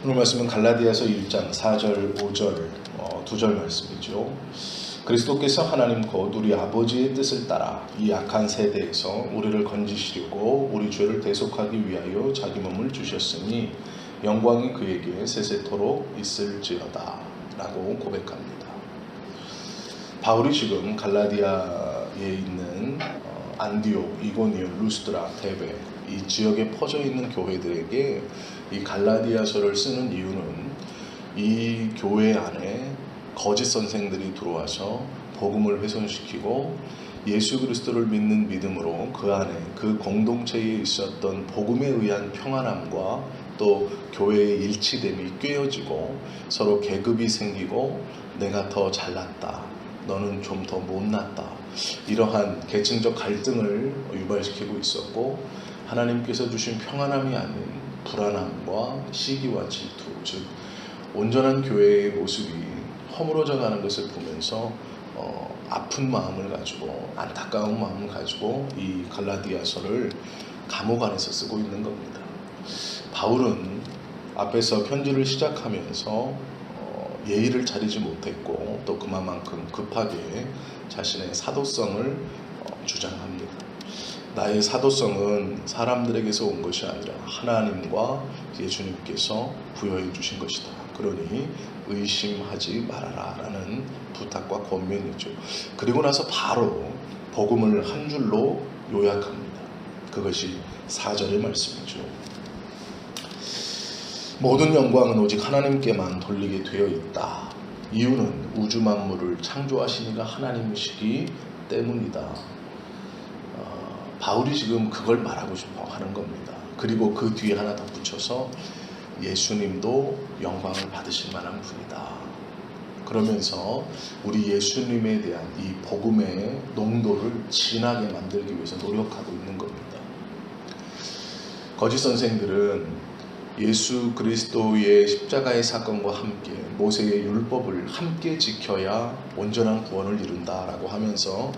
오늘 말씀은 갈라디아서 1장 4절 5절 두 절 말씀이죠. 그리스도께서 하나님 곧 우리 아버지의 뜻을 따라 이 악한 세대에서 우리를 건지시려고 우리 죄를 대속하기 위하여 자기 몸을 주셨으니 영광이 그에게 세세토록 있을지어다 라고 고백합니다. 바울이 지금 갈라디아에 있는 안디옥, 이고니온, 루스드라, 데베 이 지역에 퍼져 있는 교회들에게 이 갈라디아서를 쓰는 이유는 이 교회 안에 거짓 선생들이 들어와서 복음을 훼손시키고 예수 그리스도를 믿는 믿음으로 그 안에 그 공동체에 있었던 복음에 의한 평안함과 또 교회의 일치됨이 꿰어지고 서로 계급이 생기고 내가 더 잘났다, 너는 좀 더 못났다, 이러한 계층적 갈등을 유발시키고 있었고, 하나님께서 주신 평안함이 아닌 불안함과 시기와 질투, 즉 온전한 교회의 모습이 허물어져 가는 것을 보면서 아픈 마음을 가지고 안타까운 마음을 가지고 이 갈라디아서를 감옥 안에서 쓰고 있는 겁니다. 바울은 앞에서 편지를 시작하면서 예의를 차리지 못했고 또 그만큼 급하게 자신의 사도성을 주장합니다. 나의 사도성은 사람들에게서 온 것이 아니라 하나님과 예수님께서 부여해 주신 것이다. 그러니 의심하지 말아라 라는 부탁과 권면이죠. 그리고 나서 바로 복음을 한 줄로 요약합니다. 그것이 4절의 말씀이죠. 모든 영광은 오직 하나님께만 돌리게 되어 있다. 이유는 우주 만물을 창조하신 이가 하나님이시기 때문이다. 바울이 지금 그걸 말하고 싶어 하는 겁니다. 그리고 그 뒤에 하나 덧붙여서 예수님도 영광을 받으실 만한 분이다. 그러면서 우리 예수님에 대한 이 복음의 농도를 진하게 만들기 위해서 노력하고 있는 겁니다. 거짓 선생들은 예수 그리스도의 십자가의 사건과 함께 모세의 율법을 함께 지켜야 온전한 구원을 이룬다라고 하면서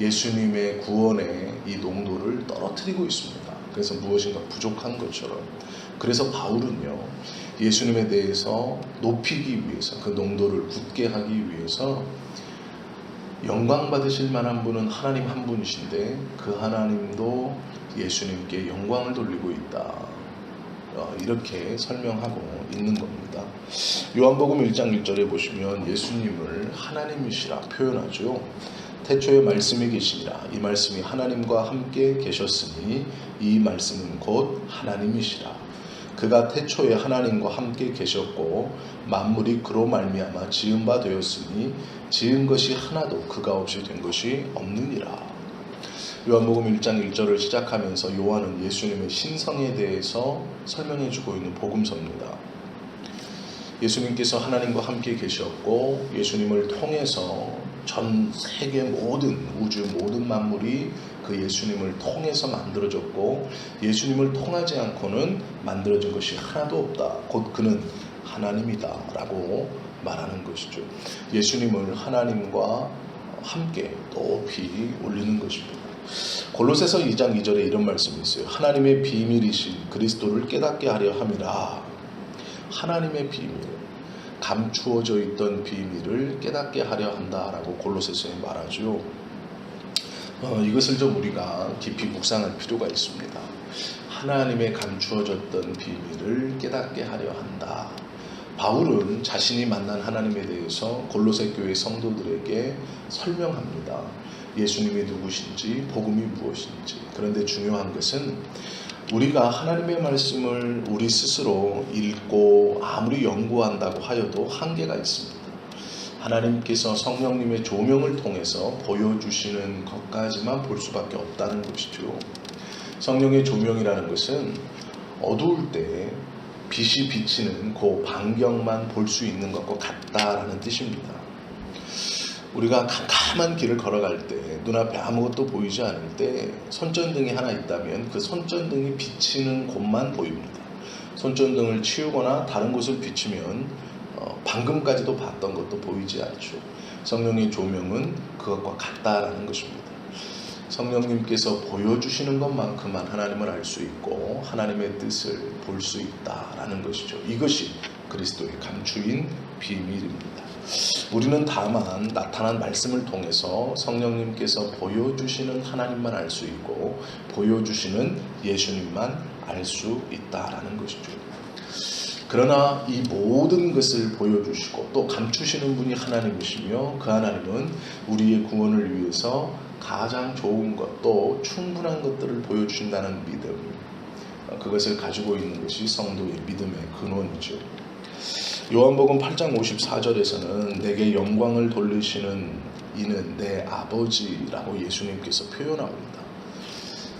예수님의 구원의 이 농도를 떨어뜨리고 있습니다. 그래서 무엇인가 부족한 것처럼. 그래서 바울은요, 예수님에 대해서 높이기 위해서, 그 농도를 굳게 하기 위해서 영광 받으실 만한 분은 하나님 한 분이신데 그 하나님도 예수님께 영광을 돌리고 있다, 이렇게 설명하고 있는 겁니다. 요한복음 1장 1절에 보시면 예수님을 하나님이시라 표현하죠. 태초에 말씀이 계시니라. 이 말씀이 하나님과 함께 계셨으니 이 말씀은 곧 하나님이시라. 그가 태초에 하나님과 함께 계셨고 만물이 그로 말미암아 지은 바 되었으니 지은 것이 하나도 그가 없이 된 것이 없느니라. 요한복음 1장 1절을 시작하면서 요한은 예수님의 신성에 대해서 설명해주고 있는 복음서입니다. 예수님께서 하나님과 함께 계셨고 예수님을 통해서 전 세계 모든 우주 모든 만물이 그 예수님을 통해서 만들어졌고 예수님을 통하지 않고는 만들어진 것이 하나도 없다. 곧 그는 하나님이다 라고 말하는 것이죠. 예수님을 하나님과 함께 높이 올리는 것입니다. 골로새서 2장 2절에 이런 말씀이 있어요. 하나님의 비밀이신 그리스도를 깨닫게 하려 함이라. 하나님의 비밀, 감추어져 있던 비밀을 깨닫게 하려 한다라고 골로새서에 말하죠. 이것을 좀 우리가 깊이 묵상할 필요가 있습니다. 하나님의 감추어졌던 비밀을 깨닫게 하려 한다. 바울은 자신이 만난 하나님에 대해서 골로새 교회 성도들에게 설명합니다. 예수님이 누구신지, 복음이 무엇인지. 그런데 중요한 것은 우리가 하나님의 말씀을 우리 스스로 읽고 아무리 연구한다고 하여도 한계가 있습니다. 하나님께서 성령님의 조명을 통해서 보여주시는 것까지만 볼 수밖에 없다는 것이죠. 성령의 조명이라는 것은 어두울 때 빛이 비치는 그 반경만 볼 수 있는 것과 같다라는 뜻입니다. 우리가 캄캄한 길을 걸어갈 때 눈앞에 아무것도 보이지 않을 때 손전등이 하나 있다면 그 손전등이 비치는 곳만 보입니다. 손전등을 치우거나 다른 곳을 비추면 방금까지도 봤던 것도 보이지 않죠. 성령의 조명은 그것과 같다라는 것입니다. 성령님께서 보여주시는 것만큼만 하나님을 알 수 있고 하나님의 뜻을 볼 수 있다라는 것이죠. 이것이 그리스도의 감추인 비밀입니다. 우리는 다만 나타난 말씀을 통해서 성령님께서 보여주시는 하나님만 알 수 있고 보여주시는 예수님만 알 수 있다라는 것이죠. 그러나 이 모든 것을 보여주시고 또 감추시는 분이 하나님이시며 그 하나님은 우리의 구원을 위해서 가장 좋은 것, 또 충분한 것들을 보여주신다는 믿음, 그것을 가지고 있는 것이 성도의 믿음의 근원이죠. 요한복음 8장 54절에서는 내게 영광을 돌리시는 이는 내 아버지라고 예수님께서 표현합니다.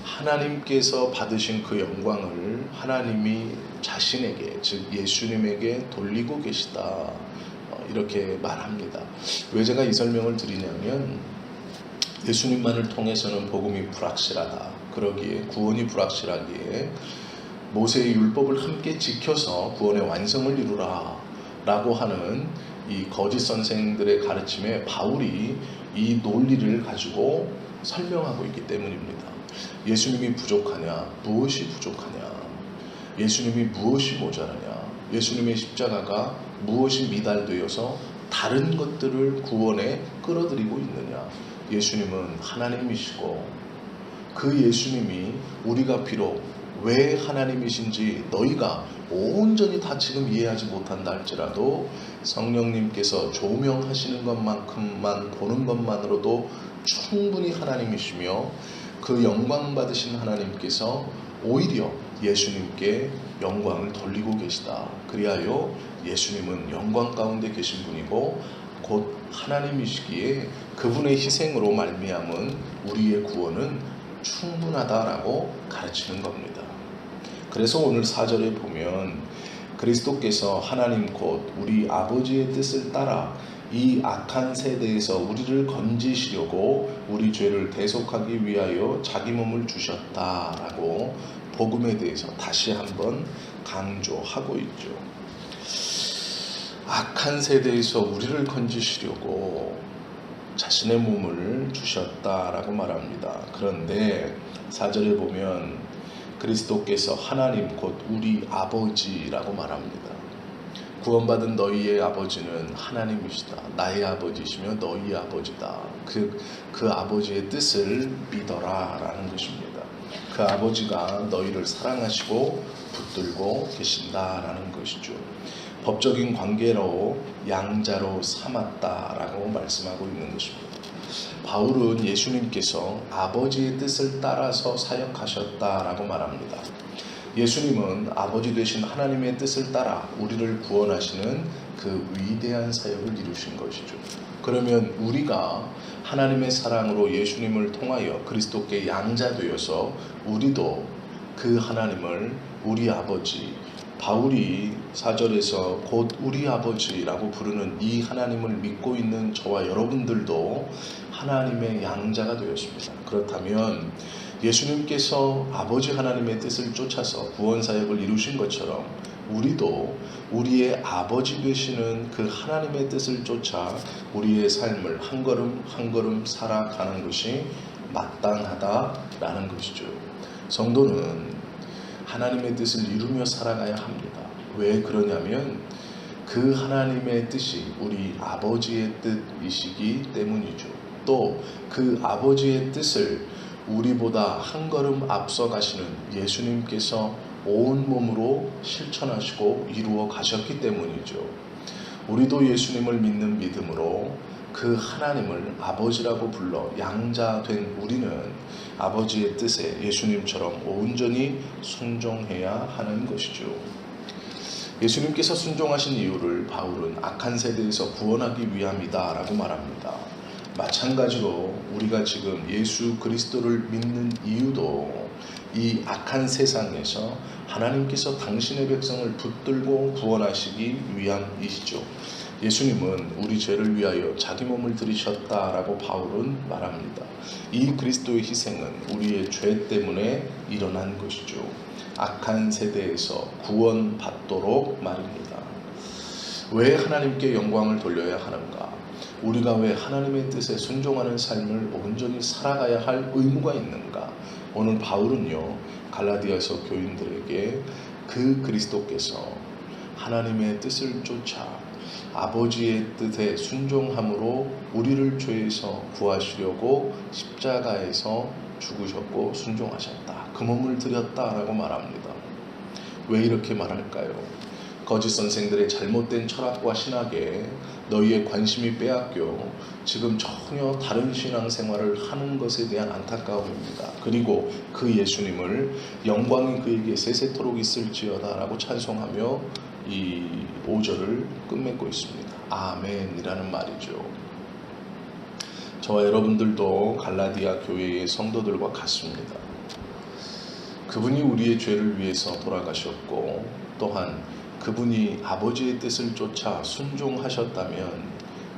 하나님께서 받으신 그 영광을 하나님이 자신에게, 즉 예수님에게 돌리고 계시다, 이렇게 말합니다. 왜 제가 이 설명을 드리냐면 예수님만을 통해서는 복음이 불확실하다, 그러기에 구원이 불확실하기에 모세의 율법을 함께 지켜서 구원의 완성을 이루라 라고 하는 이 거짓 선생들의 가르침에 바울이 이 논리를 가지고 설명하고 있기 때문입니다. 예수님이 부족하냐? 무엇이 부족하냐? 예수님이 무엇이 모자라냐? 예수님의 십자가가 무엇이 미달되어서 다른 것들을 구원에 끌어들이고 있느냐? 예수님은 하나님이시고 그 예수님이 우리가 비록 왜 하나님이신지 너희가 온전히 다 지금 이해하지 못한다 할지라도 성령님께서 조명하시는 것만큼만 보는 것만으로도 충분히 하나님이시며 그 영광 받으신 하나님께서 오히려 예수님께 영광을 돌리고 계시다. 그리하여 예수님은 영광 가운데 계신 분이고 곧 하나님이시기에 그분의 희생으로 말미암은 우리의 구원은 충분하다라고 가르치는 겁니다. 그래서 오늘 4절에 보면 그리스도께서 하나님 곧 우리 아버지의 뜻을 따라 이 악한 세대에서 우리를 건지시려고 우리 죄를 대속하기 위하여 자기 몸을 주셨다라고 복음에 대해서 다시 한번 강조하고 있죠. 악한 세대에서 우리를 건지시려고 자신의 몸을 주셨다라고 말합니다. 그런데 4절에 보면 그리스도께서 하나님 곧 우리 아버지라고 말합니다. 구원받은 너희의 아버지는 하나님이시다. 나의 아버지시며 너희의 아버지다. 그 아버지의 뜻을 믿어라 라는 것입니다. 그 아버지가 너희를 사랑하시고 붙들고 계신다라는 것이죠. 법적인 관계로 양자로 삼았다라고 말씀하고 있는 것입니다. 바울은 예수님께서 아버지의 뜻을 따라서 사역하셨다라고 말합니다. 예수님은 아버지 되신 하나님의 뜻을 따라 우리를 구원하시는 그 위대한 사역을 이루신 것이죠. 그러면 우리가 하나님의 사랑으로 예수님을 통하여 그리스도께 양자되어서 우리도 그 하나님을 우리 아버지, 바울이 4절에서 곧 우리 아버지라고 부르는 이 하나님을 믿고 있는 저와 여러분들도 하나님의 양자가 되었습니다. 그렇다면 예수님께서 아버지 하나님의 뜻을 쫓아서 구원사역을 이루신 것처럼 우리도 우리의 아버지 되시는 그 하나님의 뜻을 쫓아 우리의 삶을 한 걸음 한 걸음 살아가는 것이 마땅하다라는 것이죠. 성도는 하나님의 뜻을 이루며 살아가야 합니다. 왜 그러냐면 그 하나님의 뜻이 우리 아버지의 뜻이시기 때문이죠. 또 그 아버지의 뜻을 우리보다 한 걸음 앞서 가시는 예수님께서 온 몸으로 실천하시고 이루어 가셨기 때문이죠. 우리도 예수님을 믿는 믿음으로 그 하나님을 아버지라고 불러 양자된 우리는 아버지의 뜻에 예수님처럼 온전히 순종해야 하는 것이죠. 예수님께서 순종하신 이유를 바울은 악한 세대에서 구원하기 위함이다 라고 말합니다. 마찬가지로 우리가 지금 예수 그리스도를 믿는 이유도 이 악한 세상에서 하나님께서 당신의 백성을 붙들고 구원하시기 위함이시죠. 예수님은 우리 죄를 위하여 자기 몸을 들이셨다라고 바울은 말합니다. 이 그리스도의 희생은 우리의 죄 때문에 일어난 것이죠. 악한 세대에서 구원받도록 말입니다. 왜 하나님께 영광을 돌려야 하는가? 우리가 왜 하나님의 뜻에 순종하는 삶을 온전히 살아가야 할 의무가 있는가? 오늘 바울은요, 갈라디아서 교인들에게 그 그리스도께서 하나님의 뜻을 쫓아 아버지의 뜻에 순종함으로 우리를 죄에서 구하시려고 십자가에서 죽으셨고 순종하셨다. 그 몸을 드렸다라고 말합니다. 왜 이렇게 말할까요? 거짓 선생들의 잘못된 철학과 신학에 너희의 관심이 빼앗겨 지금 전혀 다른 신앙생활을 하는 것에 대한 안타까움입니다. 그리고 그 예수님을 영광이 그에게 세세토록 있을지어다 라고 찬송하며 이 5절을 끝맺고 있습니다. 아멘이라는 말이죠. 저와 여러분들도 갈라디아 교회의 성도들과 같습니다. 그분이 우리의 죄를 위해서 돌아가셨고 또한 그분이 아버지의 뜻을 쫓아 순종하셨다면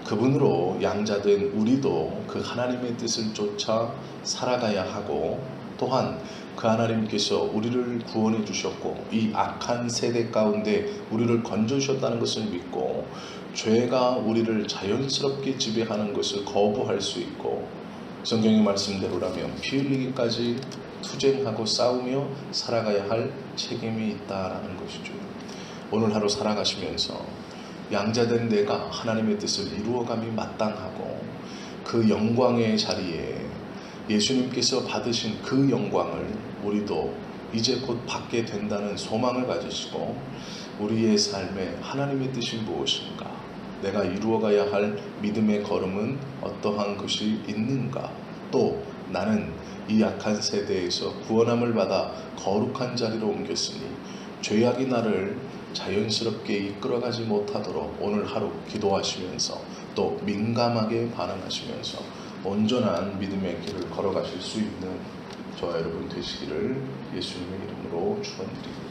그분으로 양자된 우리도 그 하나님의 뜻을 쫓아 살아가야 하고 또한 그 하나님께서 우리를 구원해 주셨고 이 악한 세대 가운데 우리를 건져주셨다는 것을 믿고 죄가 우리를 자연스럽게 지배하는 것을 거부할 수 있고 성경의 말씀대로라면 피 흘리기까지 투쟁하고 싸우며 살아가야 할 책임이 있다라는 것이죠. 오늘 하루 살아가시면서 양자된 내가 하나님의 뜻을 이루어감이 마땅하고 그 영광의 자리에 예수님께서 받으신 그 영광을 우리도 이제 곧 받게 된다는 소망을 가지시고 우리의 삶에 하나님의 뜻이 무엇인가? 내가 이루어가야 할 믿음의 걸음은 어떠한 것이 있는가? 또 나는 이 약한 세대에서 구원함을 받아 거룩한 자리로 옮겼으니 죄악이 나를 자연스럽게 이끌어가지 못하도록 오늘 하루 기도하시면서 또 민감하게 반응하시면서 온전한 믿음의 길을 걸어가실 수 있는 저와 여러분 되시기를 예수님의 이름으로 축원드립니다.